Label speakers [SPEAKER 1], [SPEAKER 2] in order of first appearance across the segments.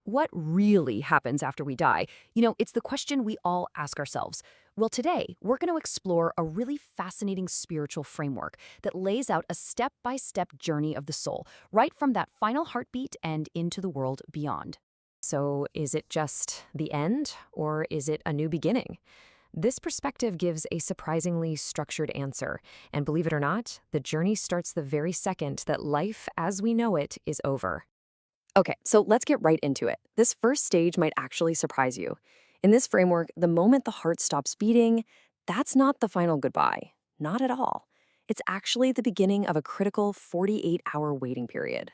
[SPEAKER 1] What really happens after we die? It's the question we all ask ourselves. Well, today, we're going to explore a really fascinating spiritual framework that lays out a step-by-step journey of the soul, right from that final heartbeat and into the world beyond. So, is it just the end, or is it a new beginning? This perspective gives a surprisingly structured answer, and believe it or not, the journey starts the very second that life as we know it is over. Okay, so let's get right into it. This first stage might actually surprise you. In this framework, the moment the heart stops beating, that's not the final goodbye. Not at all. It's actually the beginning of a critical 48-hour waiting period.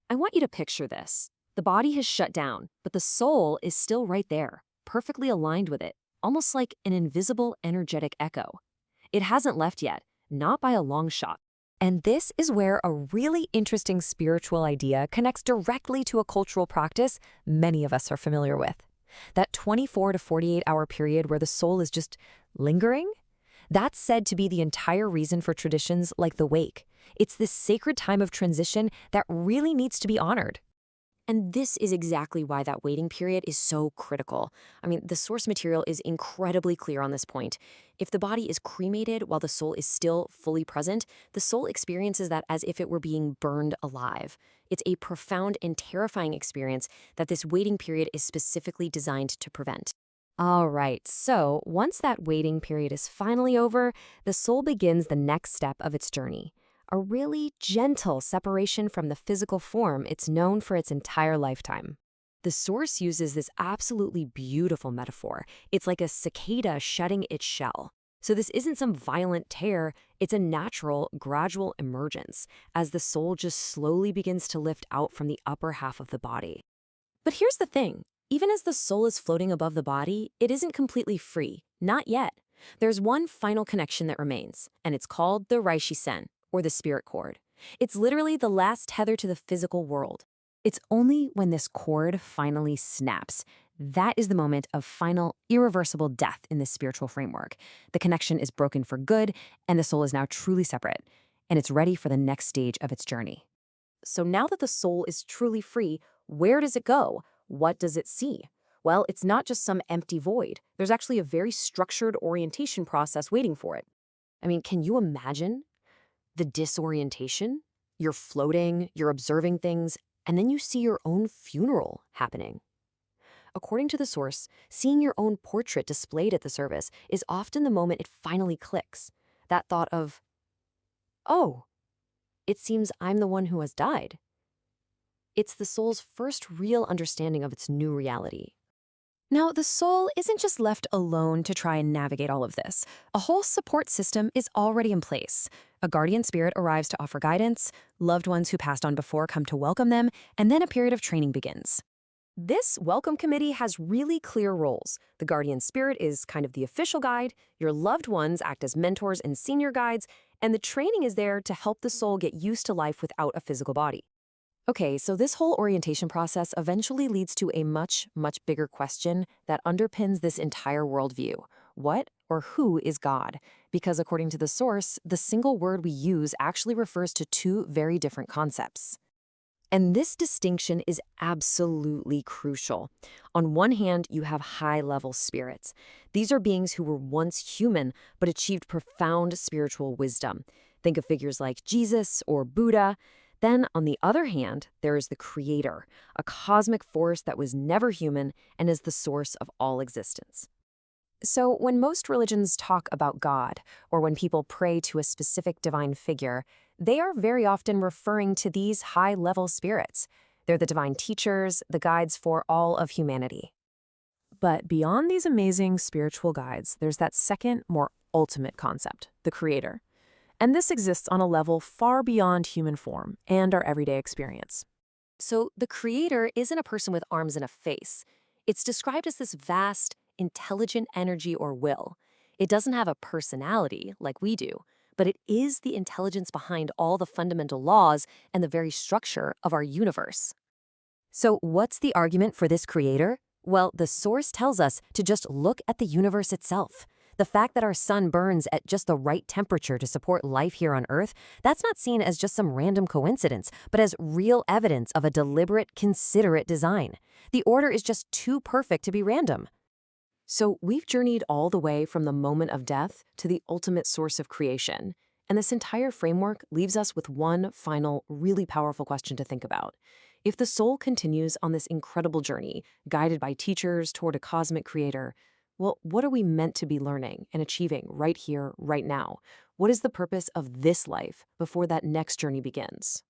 [SPEAKER 1] I want you to picture this. The body has shut down, but the soul is still right there, perfectly aligned with it, almost like an invisible energetic echo. It hasn't left yet, not by a long shot. And this is where a really interesting spiritual idea connects directly to a cultural practice many of us are familiar with. That 24 to 48-hour period where the soul is just lingering? That's said to be the entire reason for traditions like the wake. It's this sacred time of transition that really needs to be honored. And this is exactly why that waiting period is so critical. The source material is incredibly clear on this point. If the body is cremated while the soul is still fully present, the soul experiences that as if it were being burned alive. It's a profound and terrifying experience that this waiting period is specifically designed to prevent. All right, so once that waiting period is finally over, the soul begins the next step of its journey. A really gentle separation from the physical form it's known for its entire lifetime. The source uses this absolutely beautiful metaphor. It's like a cicada shedding its shell. So this isn't some violent tear, it's a natural, gradual emergence, as the soul just slowly begins to lift out from the upper half of the body. But here's the thing. Even as the soul is floating above the body, it isn't completely free. Not yet. There's one final connection that remains, and it's called the Raishisen, or the spirit cord. It's literally the last tether to the physical world. It's only when this cord finally snaps. That is the moment of final, irreversible death in this spiritual framework. The connection is broken for good, and the soul is now truly separate, and it's ready for the next stage of its journey. So now that the soul is truly free, where does it go? What does it see? Well, it's not just some empty void. There's actually a very structured orientation process waiting for it. Can you imagine the disorientation? You're floating, you're observing things, and then you see your own funeral happening. According to the source, seeing your own portrait displayed at the service is often the moment it finally clicks. That thought of, oh, it seems I'm the one who has died. It's the soul's first real understanding of its new reality. Now, the soul isn't just left alone to try and navigate all of this. A whole support system is already in place. A guardian spirit arrives to offer guidance, loved ones who passed on before come to welcome them, and then a period of training begins. This welcome committee has really clear roles. The guardian spirit is kind of the official guide, your loved ones act as mentors and senior guides, and the training is there to help the soul get used to life without a physical body. Okay, so this whole orientation process eventually leads to a much, much bigger question that underpins this entire worldview. What or who is God? Because according to the source, the single word we use actually refers to two very different concepts. And this distinction is absolutely crucial. On one hand, you have high-level spirits. These are beings who were once human but achieved profound spiritual wisdom. Think of figures like Jesus or Buddha. Then, on the other hand, there is the Creator, a cosmic force that was never human and is the source of all existence. So, when most religions talk about God, or when people pray to a specific divine figure, they are very often referring to these high-level spirits. They're the divine teachers, the guides for all of humanity. But beyond these amazing spiritual guides, there's that second, more ultimate concept, the Creator. And this exists on a level far beyond human form and our everyday experience. So the Creator isn't a person with arms and a face. It's described as this vast, intelligent energy or will. It doesn't have a personality like we do, but it is the intelligence behind all the fundamental laws and the very structure of our universe. So what's the argument for this Creator? Well, the source tells us to just look at the universe itself.
[SPEAKER 2] The fact that our sun burns at just the right temperature to support life here on Earth, that's not seen as just some random coincidence, but as real evidence of a deliberate, considerate design. The order is just too perfect to be random.
[SPEAKER 1] So we've journeyed all the way from the moment of death to the ultimate source of creation. And this entire framework leaves us with one final, really powerful question to think about. If the soul continues on this incredible journey, guided by teachers toward a cosmic creator, well, what are we meant to be learning and achieving right here, right now? What is the purpose of this life before that next journey begins?